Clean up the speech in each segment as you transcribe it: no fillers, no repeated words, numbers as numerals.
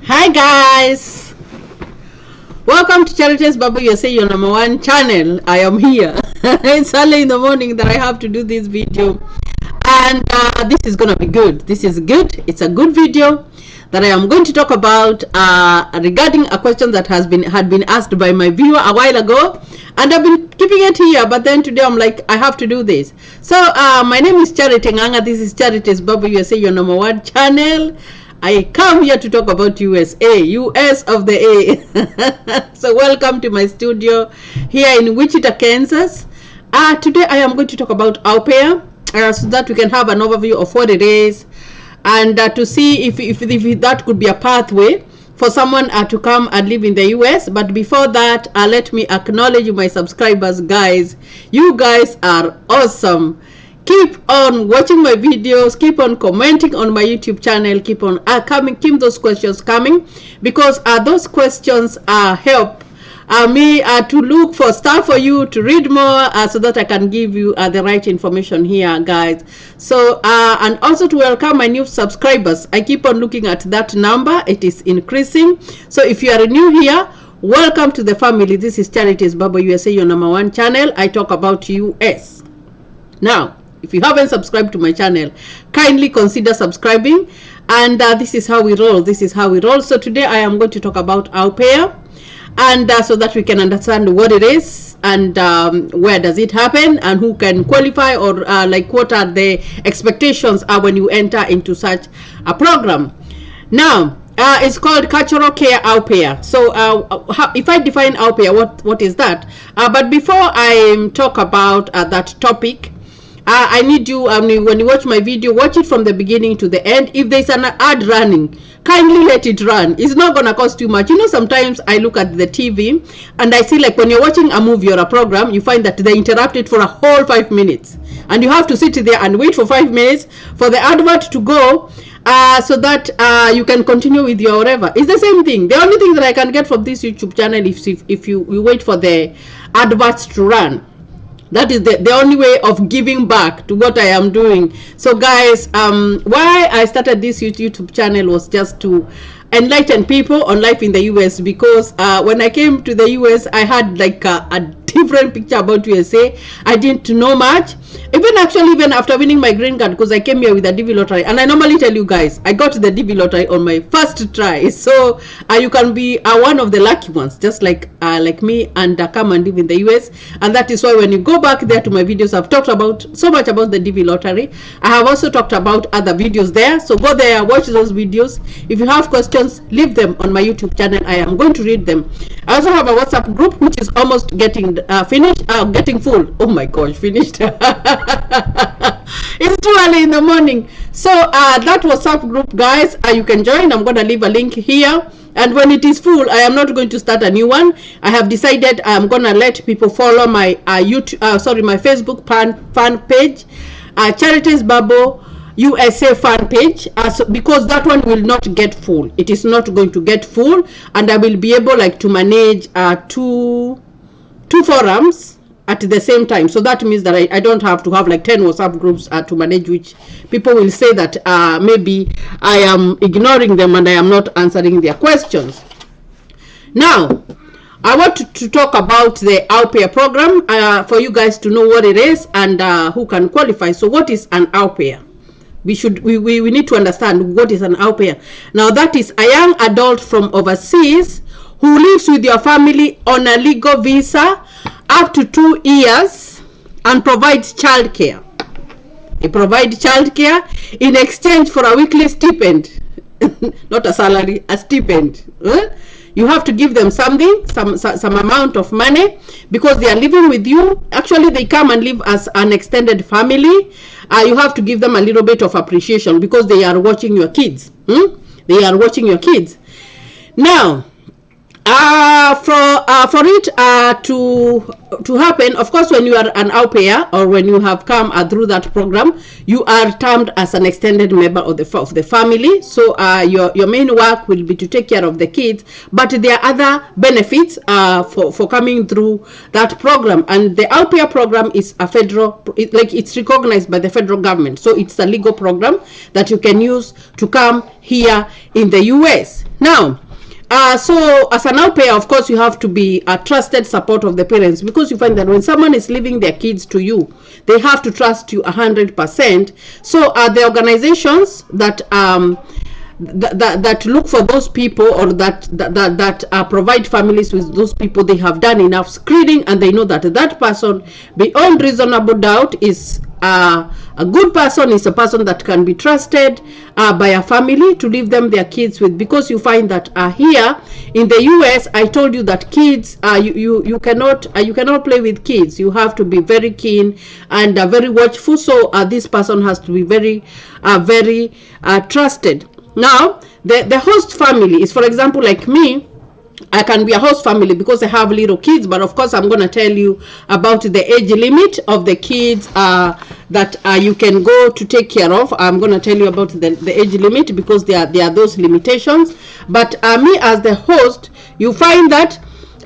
Hi guys, welcome to Charities Baba USA, your number one channel. I am here. It's early in the morning that I have to do this video, and this is gonna be good. This is good. It's a good video that I am going to talk about regarding a question that had been asked by my viewer a while ago, and I've been keeping it here, but then today I'm like, I have to do this. So my name is Charity Nganga. This is Charities Baba USA, your number one channel. I come here to talk about USA, US of the A. So welcome to my studio here in Wichita, Kansas. Today I am going to talk about Aupair, so that we can have an overview of what it is, and to see if that could be a pathway for someone to come and live in the US. But before that, let me acknowledge my subscribers, guys. You guys are awesome. Keep on watching my videos, keep on commenting on my YouTube channel, keep on keep those questions coming, because those questions help me to look for stuff for you to read more, so that I can give you the right information here, guys. So and also to welcome my new subscribers. I keep on looking at that number, it is increasing. So if you are new here, welcome to the family. This is Charities Baba USA, your number one channel. I talk about US. Now, if you haven't subscribed to my channel, kindly consider subscribing. And this is how we roll. This is how we roll. So today I am going to talk about Aupair, and so that we can understand what it is, and where does it happen, and who can qualify, or like what are the expectations when you enter into such a program. Now, it's called cultural care Aupair. So if I define Aupair, what is that? But before I talk about that topic, I need you, when you watch my video, watch it from the beginning to the end. If there's an ad running, kindly let it run. It's not gonna cost too much. You know, sometimes I look at the TV and I see, like, when you're watching a movie or a program, you find that they interrupt it for a whole 5 minutes, and you have to sit there and wait for 5 minutes for the advert to go, so that you can continue with your whatever. It's the same thing. The only thing that I can get from this YouTube channel is if you wait for the adverts to run. That is the only way of giving back to what I am doing. So guys, why I started this YouTube channel was just to enlighten people on life in the US, because when I came to the US, I had like a different picture about USA. I didn't know much. Even after winning my green card, because I came here with a DV lottery, and I normally tell you guys, I got the DV lottery on my first try. So you can be one of the lucky ones, just like me, and come and live in the US. And that is why when you go back there to my videos, I've talked about so much about the DV lottery. I have also talked about other videos there. So go there, watch those videos. If you have questions, leave them on my YouTube channel. I am going to read them. I also have a WhatsApp group which is almost getting finished, getting full. Oh my gosh, finished. It's too early in the morning. So that WhatsApp group, guys, you can join. I'm going to leave a link here, and when it is full, I am not going to start a new one. I have decided I'm going to let people follow my my Facebook fan page, Charities Baba USA fan page, because that one will not get full. It is not going to get full, and I will be able to manage two forums at the same time. So that means that I don't have to have like 10 WhatsApp groups to manage, which people will say that maybe I am ignoring them and I am not answering their questions. Now, I want to talk about the Aupair program, for you guys to know what it is and who can qualify. So what is an Aupair? We need to understand what is an Aupair. Now, that is a young adult from overseas who lives with your family on a legal visa up to 2 years and provides childcare. They provide childcare in exchange for a weekly stipend, not a salary, a stipend. You have to give them something, some amount of money, because they are living with you. Actually, they come and live as an extended family. You have to give them a little bit of appreciation because they are watching your kids. They are watching your kids. Now, For it to happen, of course, when you are an au pair or when you have come through that program, you are termed as an extended member of the family. So your main work will be to take care of the kids, but there are other benefits for coming through that program. And the au pair program is a federal, it's recognized by the federal government, so it's a legal program that you can use to come here in the US. Now, so as an au pair, of course, you have to be a trusted support of the parents, because you find that when someone is leaving their kids to you, they have to trust you 100%. So the organizations that that look for those people, or that provide families with those people, they have done enough screening, and they know that that person, beyond reasonable doubt, is a good person, is a person that can be trusted by a family to leave them their kids with. Because you find that here in the US, I told you that kids, you cannot play with kids. You have to be very keen and very watchful. So this person has to be very trusted. Now, the host family is, for example, like me, I can be a host family because I have little kids, but of course I'm going to tell you about the age limit of the kids that you can go to take care of. I'm going to tell you about the age limit, because there are those limitations. But me as the host, you find that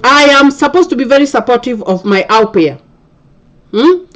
I am supposed to be very supportive of my au pair.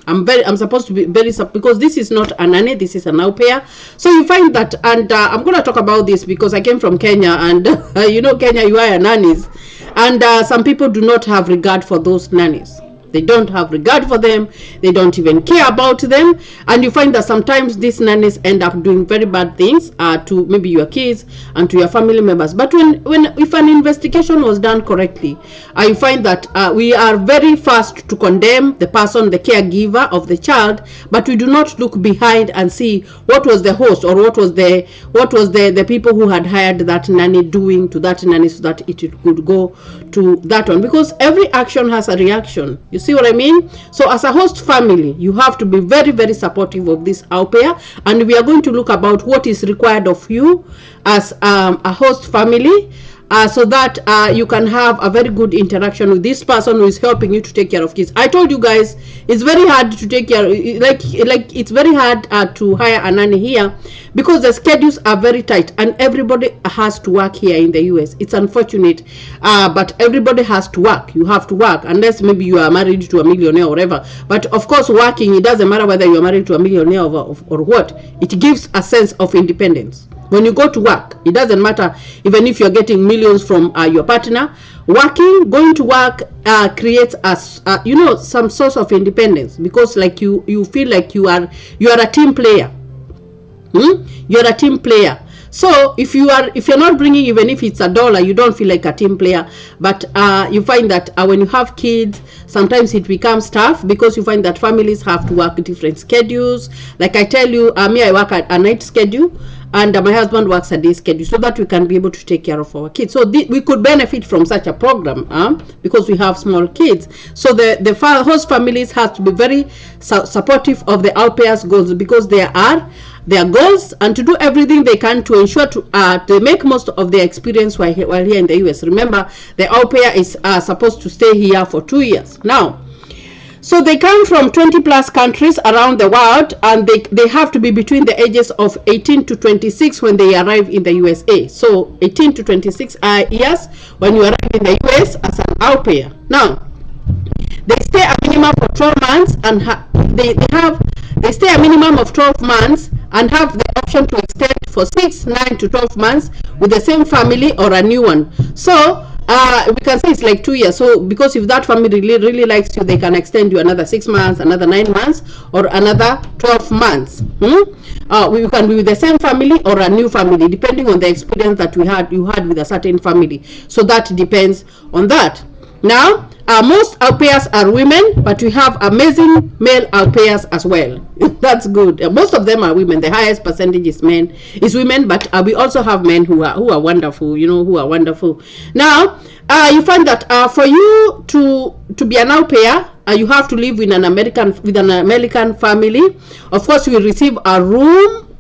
I'm supposed to be very, because this is not a nanny, this is an au pair. So you find that, and I'm going to talk about this because I came from Kenya, and you know, Kenya, you are nannies, and some people do not have regard for those nannies. They don't have regard for them. They don't even care about them. And you find that sometimes these nannies end up doing very bad things to maybe your kids and to your family members. But if an investigation was done correctly, you find that we are very fast to condemn the person, the caregiver of the child, but we do not look behind and see what was the host, or what was the people who had hired that nanny doing to that nanny, so that it could go to that one. Because every action has a reaction. You see what I mean? So as a host family, you have to be very, very supportive of this au pair, and we are going to look about what is required of you as a host family, so that you can have a very good interaction with this person who is helping you to take care of kids. I told you guys, it's very hard to take care, like it's very hard to hire a nanny here, because the schedules are very tight, and everybody has to work here in the US. It's unfortunate, but everybody has to work. You have to work, unless maybe you are married to a millionaire or whatever. But of course, working, it doesn't matter whether you are married to a millionaire or what. It gives a sense of independence. When you go to work, it doesn't matter even if you're getting millions from your partner. Going to work creates some source of independence, because like you feel like you are a team player. You're a team player. So if you're not bringing, even if it's $1, you don't feel like a team player. But you find that when you have kids, sometimes it becomes tough, because you find that families have to work different schedules. Like I tell you, me, I work at a night schedule, and my husband works a day schedule, so that we can be able to take care of our kids. So we could benefit from such a program, because we have small kids. So the host families have to be very supportive of the au pair's goals, because there are their goals, and to do everything they can to ensure to make most of their experience while here in the US. Remember, the au pair is supposed to stay here for 2 years. Now, so they come from 20 plus countries around the world, and they have to be between the ages of 18 to 26 when they arrive in the USA. So 18 to 26 years when you arrive in the US as an au pair. Now, they stay a minimum for 12 months, and they stay a minimum of 12 months and have the option to extend for 6, 9 to 12 months with the same family or a new one. So we can say it's like 2 years. So because if that family really likes you, they can extend you another 6 months, another 9 months, or another 12 months. We can be with the same family or a new family, depending on the experience that you had with a certain family. So that depends on that. Now, most au pairs are women, but we have amazing male au pairs as well. That's good. Most of them are women. The highest percentage is women, but we also have men who are wonderful. Who are wonderful. Now, you find that for you to be an au pair, you have to live with an American family. Of course, you will receive a room,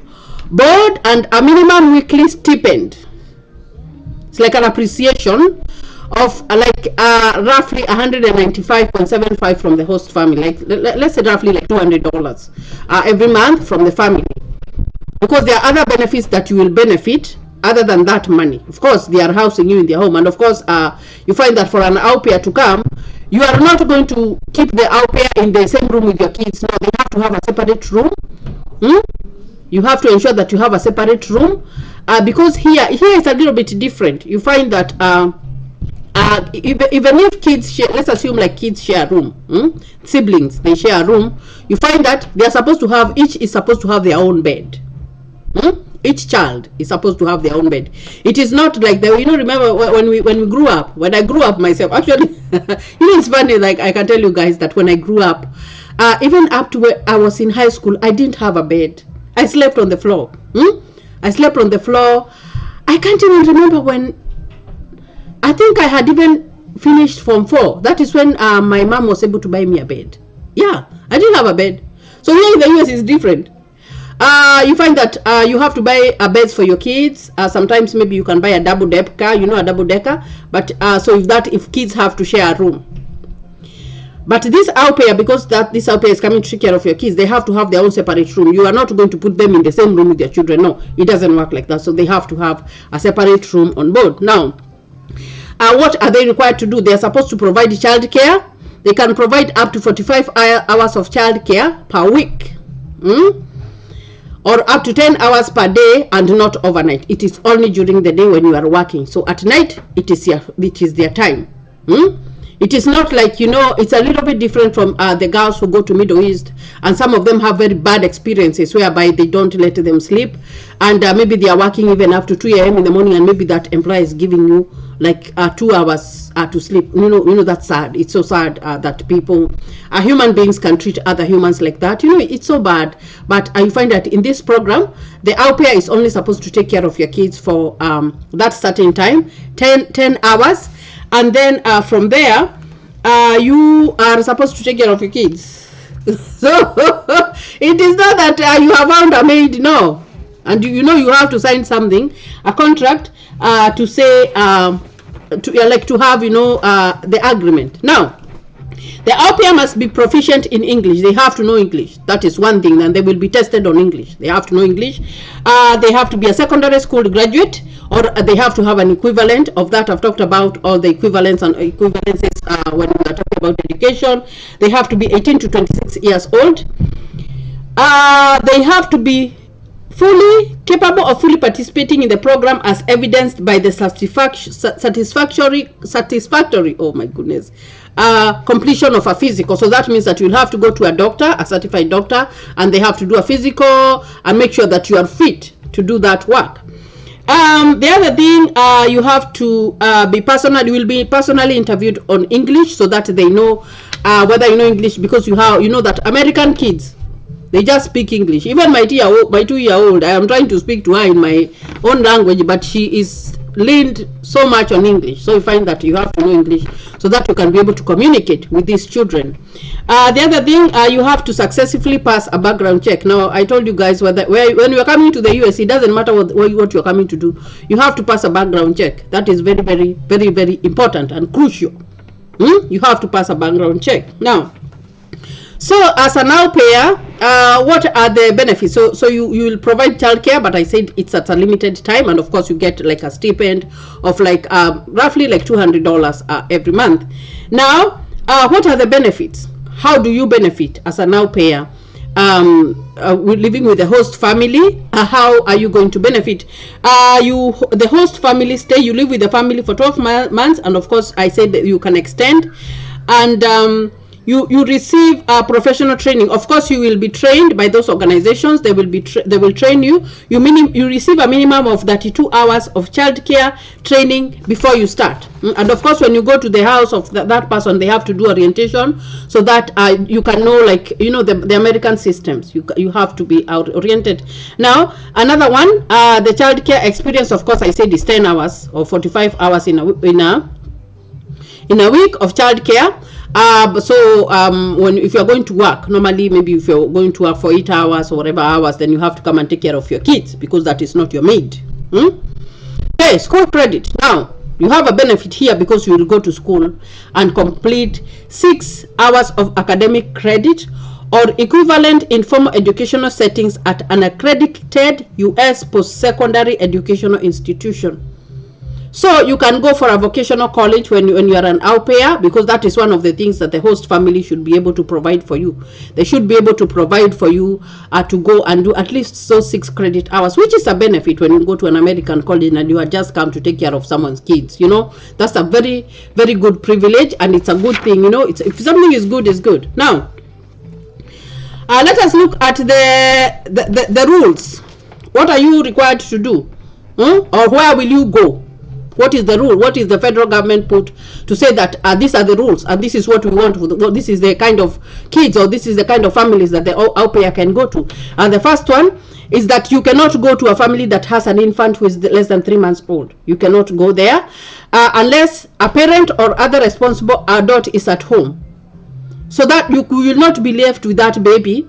board, and a minimum weekly stipend. It's like an appreciation of roughly 195.75 from the host family, like let's say roughly like $200 every month from the family, because there are other benefits that you will benefit other than that money. Of course, they are housing you in their home, and of course you find that for an au pair to come, you are not going to keep the au pair in the same room with your kids. No, they have to have a separate room. You have to ensure that you have a separate room, because here it's a little bit different. You find that even if kids share, let's assume like kids share a room, siblings, they share a room, you find that they are supposed to have, each is supposed to have their own bed. Each child is supposed to have their own bed. It is not like the, remember when we grew up, when I grew up myself, actually it's funny, like I can tell you guys that when I grew up, even up to where I was in high school, I didn't have a bed. I slept on the floor. I slept on the floor. I can't even remember when, I think I had even finished Form 4. That is when my mom was able to buy me a bed. Yeah, I didn't have a bed. So here in the US is different. You find that you have to buy beds for your kids. Sometimes maybe you can buy a double decker, a double decker. But so if kids have to share a room. But this au pair, because this au pair is coming to take care of your kids, they have to have their own separate room. You are not going to put them in the same room with their children. No, it doesn't work like that. So they have to have a separate room on board. Now, what are they required to do? They are supposed to provide child care. They can provide up to 45 hours of child care per week. Or up to 10 hours per day, and not overnight. It is only during the day when you are working. So at night, it is their time. It is not like, it's a little bit different from the girls who go to Middle East, and some of them have very bad experiences whereby they don't let them sleep, and maybe they are working even up to 2 a.m. in the morning, and maybe that employer is giving you like 2 hours to sleep. That's sad. It's so sad that human beings can treat other humans like that. It's so bad. But you find that in this program, the au pair is only supposed to take care of your kids for that certain time, 10 hours. And then from there, you are supposed to take care of your kids. So it is not that you have found a maid, no. And you have to sign something, a contract, to say, to have, the agreement. Now, the au pair must be proficient in English. They have to know English. That is one thing, and they will be tested on English. They have to know English. They have to be a secondary school graduate, or they have to have an equivalent of that. I've talked about all the equivalents and equivalences when we are talking about education. They have to be 18 to 26 years old. They have to be fully capable of fully participating in the program as evidenced by the satisfactory, oh my goodness, completion of a physical. So that means that you'll have to go to a doctor, a certified doctor, and they have to do a physical and make sure that you are fit to do that work. The other thing, you have to you will be personally interviewed on English, so that they know whether you know English, because you know that American kids, they just speak English. Even my 2-year-old, I am trying to speak to her in my own language, but she is leaned so much on English. So you find that you have to know English so that you can be able to communicate with these children. The other thing, you have to successfully pass a background check. Now, I told you guys when you are coming to the US, it doesn't matter what you are coming to do. You have to pass a background check. That is very, very, very, very important and crucial. You have to pass a background check. Now, so as an au pair, what are the benefits? So you will provide childcare, but I said it's at a limited time, and of course you get like a stipend of like roughly like $200 every month. Now, what are the benefits? How do you benefit as an au pair? Living with the host family, how are you going to benefit? The host family stay, you live with the family for 12 months, and of course I said that you can extend, and you receive professional training. Of course, you will be trained by those organizations. They will train you. You receive a minimum of 32 hours of childcare training before you start. And of course, when you go to the house of that person, they have to do orientation so that you can know, like, the American systems. You have to be oriented. Now, another one, the childcare experience, of course, I said is 10 hours or 45 hours in a week of childcare. If you're going to work, normally maybe if you're going to work for 8 hours or whatever hours, then you have to come and take care of your kids, because that is not your maid. Okay, school credit. Now, You have a benefit here because you will go to school and complete 6 hours of academic credit or equivalent in formal educational settings at an accredited US post-secondary educational institution. So you can go for a vocational college when you are an au pair, because that is one of the things that the host family should be able to provide for you. They should be able to provide for you to go and do at least 6 credit hours, which is a benefit when you go to an American college and you are just come to take care of someone's kids. You know, that's a very, very good privilege, and it's a good thing. You know, if something is good, it's good. Now, let us look at the rules. What are you required to do? Or where will you go? What is the rule? What is the federal government put to say that these are the rules and this is what we want? This is the kind of kids, or this is the kind of families that the au pair can go to. And the first one is that you cannot go to a family that has an infant who is less than 3 months old. You cannot go there unless a parent or other responsible adult is at home, so that you will not be left with that baby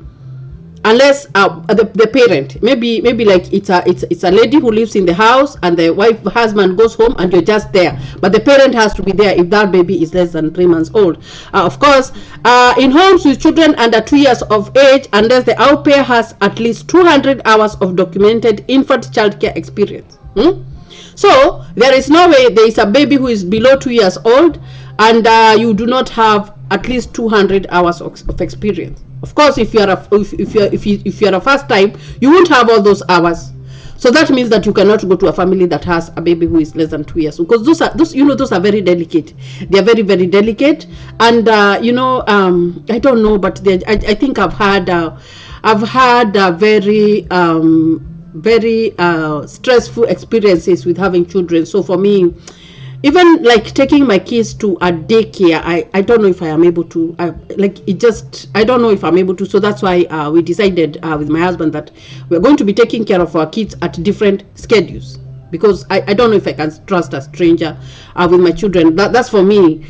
unless the parent, maybe like it's a lady who lives in the house and the husband goes home and you're just there, but the parent has to be there if that baby is less than 3 months old. Of course, in homes with children under 2 years of age, unless the au pair has at least 200 hours of documented infant child care experience. So there is no way there is a baby who is below 2 years old and you do not have at least 200 hours of experience. Of course, if you are a first time, you won't have all those hours. So that means that you cannot go to a family that has a baby who is less than 2 years, because those are very delicate. They are very, very delicate, and I don't know, but I think I've had very stressful experiences with having children. So for me, even like taking my kids to a daycare, I don't know if I am able to. I don't know if I'm able to. So that's why we decided with my husband that we're going to be taking care of our kids at different schedules, because I don't know if I can trust a stranger with my children. That's for me.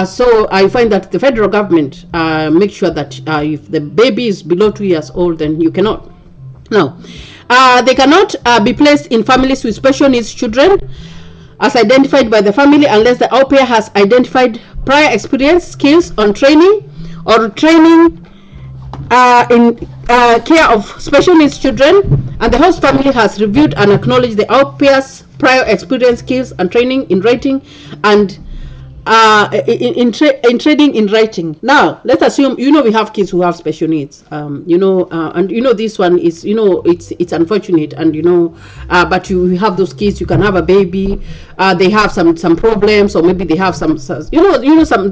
So I find that the federal government makes sure that if the baby is below 2 years old, then you cannot. Now, they cannot be placed in families with special needs children as identified by the family, unless the au pair has identified prior experience, skills on training, or training in care of special needs children, and the host family has reviewed and acknowledged the au pair's prior experience, skills, and training in writing and in training in writing. Now let's assume we have kids who have special needs, and this one is, it's unfortunate, and but you have those kids. You can have a baby, they have some problems, or maybe they have some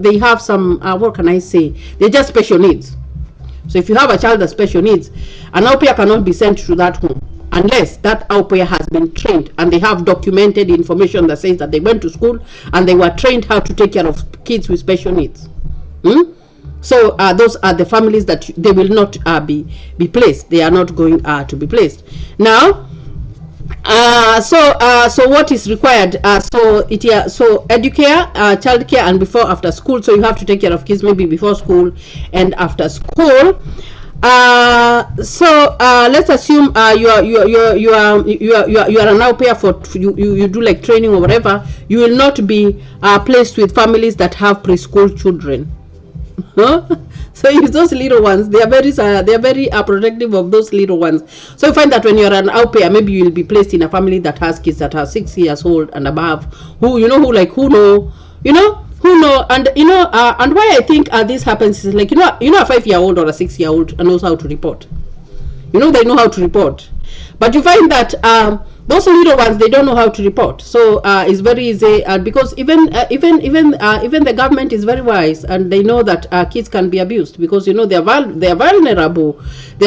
they have some what can I say, they're just special needs. So if you have a child with special needs, an au pair cannot be sent to that home unless that au pair has been trained and they have documented information that says that they went to school and they were trained how to take care of kids with special needs. So those are the families that they will not be placed. They are not going to be placed. Now, so what is required? So educare, childcare, and before after school. So you have to take care of kids maybe before school and after school. Let's assume you are an au pair for you do like training or whatever. You will not be placed with families that have preschool children. So if those little ones, they are very protective of those little ones. So you find that when you are an au pair, maybe you will be placed in a family that has kids that are 6 years old and above, who know, and and why I think this happens is like, a 5-year-old or a 6-year-old knows how to report. They know how to report, but you find that those little ones, they don't know how to report. So it's very easy, because even the government is very wise, and they know that kids can be abused, because they are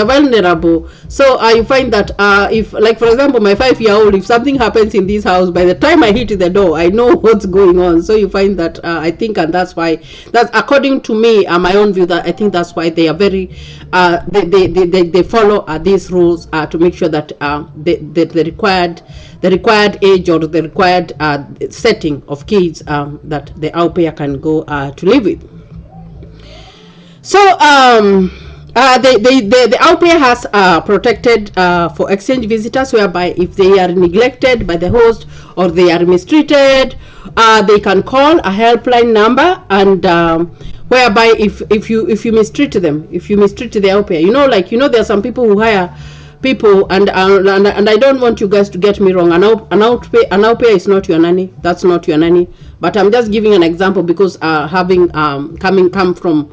vulnerable. So you find that if, like for example, my 5-year-old, if something happens in this house, by the time I hit the door, I know what's going on. So you find that I think, and that's according to me, my own view, that I think that's why they are very they follow these rules to make sure that the required age or the required setting of kids that the au pair can go to live with. So the au pair has protected for exchange visitors, whereby if they are neglected by the host or they are mistreated, they can call a helpline number, and whereby if you mistreat them, if you mistreat the au pair, there are some people who hire people, and I don't want you guys to get me wrong. An au pair is not your nanny. That's not your nanny. But I'm just giving an example because having come from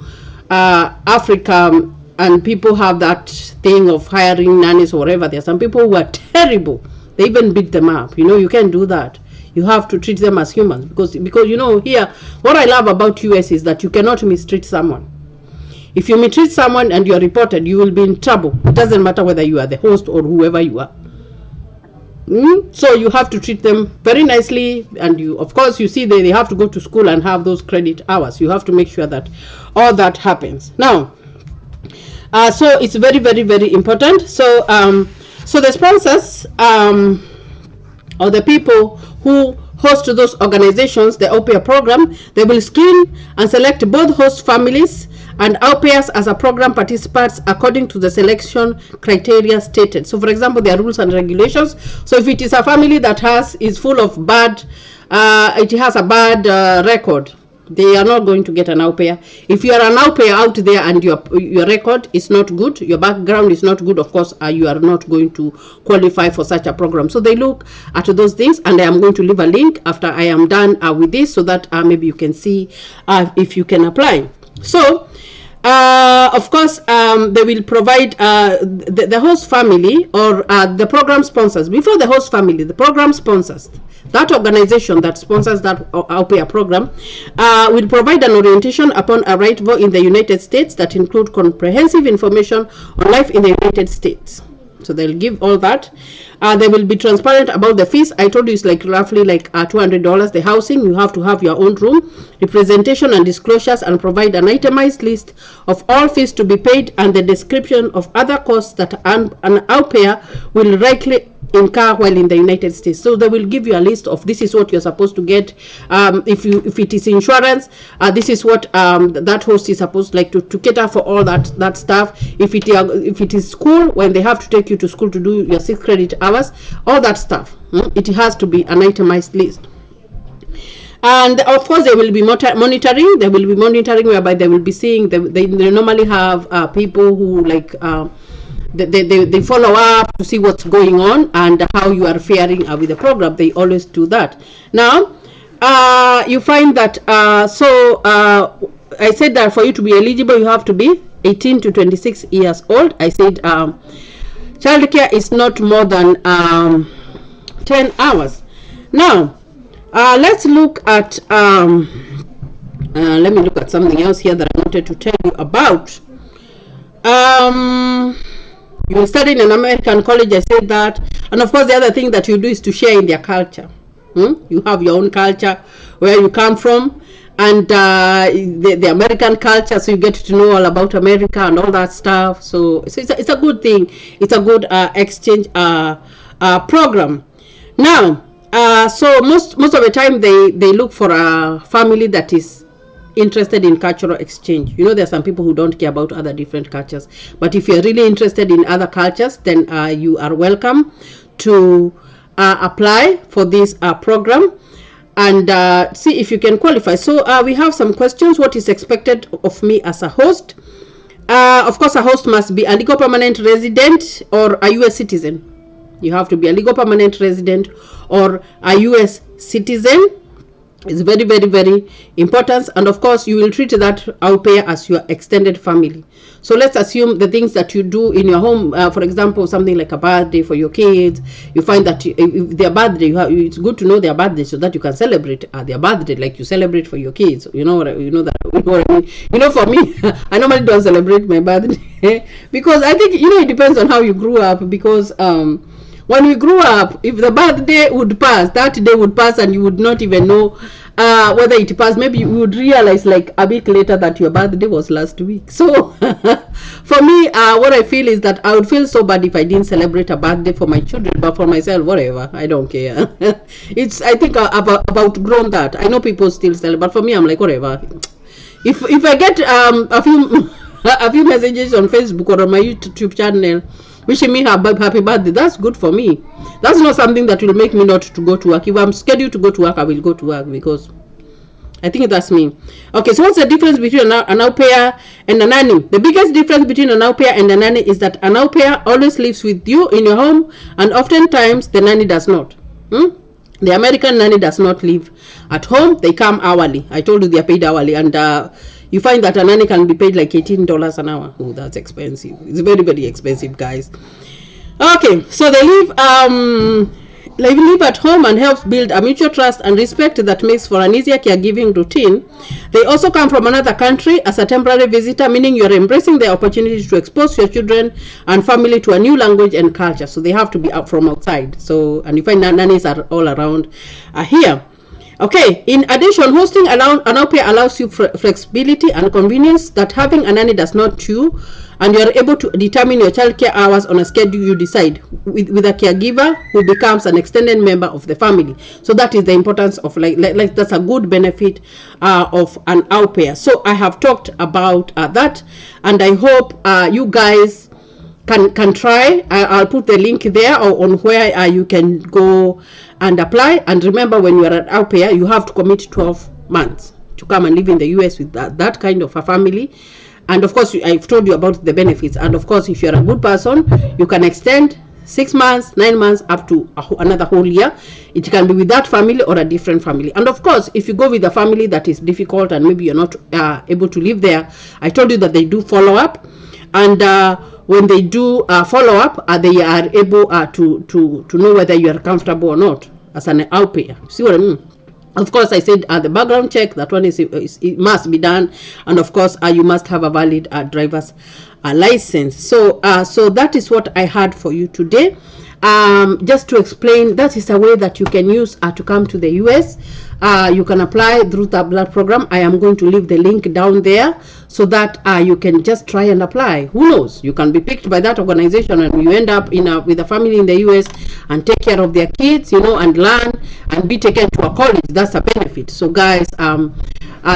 Africa, and people have that thing of hiring nannies or whatever. There are some people who are terrible. They even beat them up. You can't do that. You have to treat them as humans, because here, what I love about US is that you cannot mistreat someone. If you mistreat someone and you are reported, you will be in trouble. It doesn't matter whether you are the host or whoever you are. So you have to treat them very nicely, and of course you see they have to go to school and have those credit hours. You have to make sure that all that happens. Now, so it's very, very, very important. So so the sponsors or the people who host those organizations, the au pair program, they will screen and select both host families and au pairs as a program participants according to the selection criteria stated. So for example, there are rules and regulations. So if it is a family that is full of bad, it has a bad record, they are not going to get an au pair. If you are an au pair out there and your record is not good, your background is not good, of course you are not going to qualify for such a program. So they look at those things, and I am going to leave a link after I am done with this, so that maybe you can see if you can apply. So of course they will provide the host family or the program sponsors. Before the host family, the program sponsors, that organization that sponsors that au pair program, will provide an orientation upon arrival in the United States that include comprehensive information on life in the United States. So they'll give all that. They will be transparent about the fees. I told you it's like roughly like $200. The housing, you have to have your own room, representation and disclosures, and provide an itemized list of all fees to be paid and the description of other costs that an au pair will likely incur while in the United States. So they will give you a list of this is what you're supposed to get. If it is insurance, this is what that host is supposed to cater for all that stuff. If it is school, when they have to take you to school to do your 6 credit hours, all that stuff, it has to be an itemized list. And of course they will be monitoring. They will be monitoring, whereby they will be seeing they normally have people who they follow up to see what's going on and how you are faring with the program. They always do that. Now you find that I said that for you to be eligible, you have to be 18 to 26 years old. I said childcare is not more than 10 hours. Now let's look at let me look at something else here that I wanted to tell you about. You study in an American college, I said that. And of course the other thing that you do is to share in their culture. You have your own culture, where you come from, and the American culture, so you get to know all about America and all that stuff. So it's a good thing. It's a good exchange program. Now so most of the time they look for a family that is interested in cultural exchange. There are some people who don't care about other different cultures, but if you're really interested in other cultures, then you are welcome to apply for this program and see if you can qualify. So we have some questions. What is expected of me as a host? Of course, a host must be a legal permanent resident or a US citizen. You have to be a legal permanent resident or a US citizen. It's very, very, very important. And of course you will treat that au pair as your extended family. So let's assume the things that you do in your home, for example, something like a birthday for your kids. You find that if their birthday, it's good to know their birthday so that you can celebrate their birthday like you celebrate for your kids. You know what I mean? For me, I normally don't celebrate my birthday because I think it depends on how you grew up. Because when we grew up, if the birthday would pass, that day would pass and you would not even know whether it passed. Maybe you would realize like a week later that your birthday was last week. So for me, what I feel is that I would feel so bad if I didn't celebrate a birthday for my children, but for myself, whatever, I don't care. I think about grown that. I know people still celebrate, but for me, I'm like, whatever. If I get a few a few messages on Facebook or on my YouTube channel wishing me happy birthday, that's good for me. That's not something that will make me not to go to work. If I'm scheduled to go to work, I will go to work, because I think that's me. Okay, so what's the difference between an au pair and a nanny? The biggest difference between an au pair and a nanny is that an au pair always lives with you in your home, and oftentimes the nanny does not. The American nanny does not live at home. They come hourly. I told you they are paid hourly, and you find that a nanny can be paid like $18 an hour. Oh, that's expensive. It's very, very expensive, guys. Okay, so they live at home and helps build a mutual trust and respect that makes for an easier caregiving routine. They also come from another country as a temporary visitor, meaning you're embracing the opportunity to expose your children and family to a new language and culture. So they have to be up from outside. So, and you find that nannies are all around here. Okay, in addition, hosting an au pair allows you flexibility and convenience that having a nanny does not do, and you are able to determine your childcare hours on a schedule you decide with a caregiver who becomes an extended member of the family. So that is the importance of like that's a good benefit of an au pair. So I have talked about that, and I hope you guys can try. I'll put the link there on where you can go and apply. And remember, when you are an au pair, you have to commit 12 months to come and live in the US with that kind of a family. And of course, I've told you about the benefits. And of course, if you're a good person, you can extend 6 months, 9 months, up to another whole year. It can be with that family or a different family. And of course, if you go with a family that is difficult and maybe you're not able to live there, I told you that they do follow up. And when they do follow up, they are able to know whether you are comfortable or not as an au pair. See what I mean? Of course, I said the background check, that one it must be done, and of course you must have a valid driver's license. So so that is what I had for you today. Just to explain, that is a way that you can use to come to the US. You can apply through the blood program. I am going to leave the link down there so that you can just try and apply. Who knows, you can be picked by that organization and you end up with a family in the US and take care of their kids, and learn and be taken to a college. That's a benefit. So guys,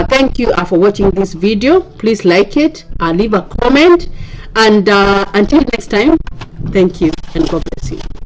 thank you for watching this video. Please like it, leave a comment, and until next time, thank you and God bless you.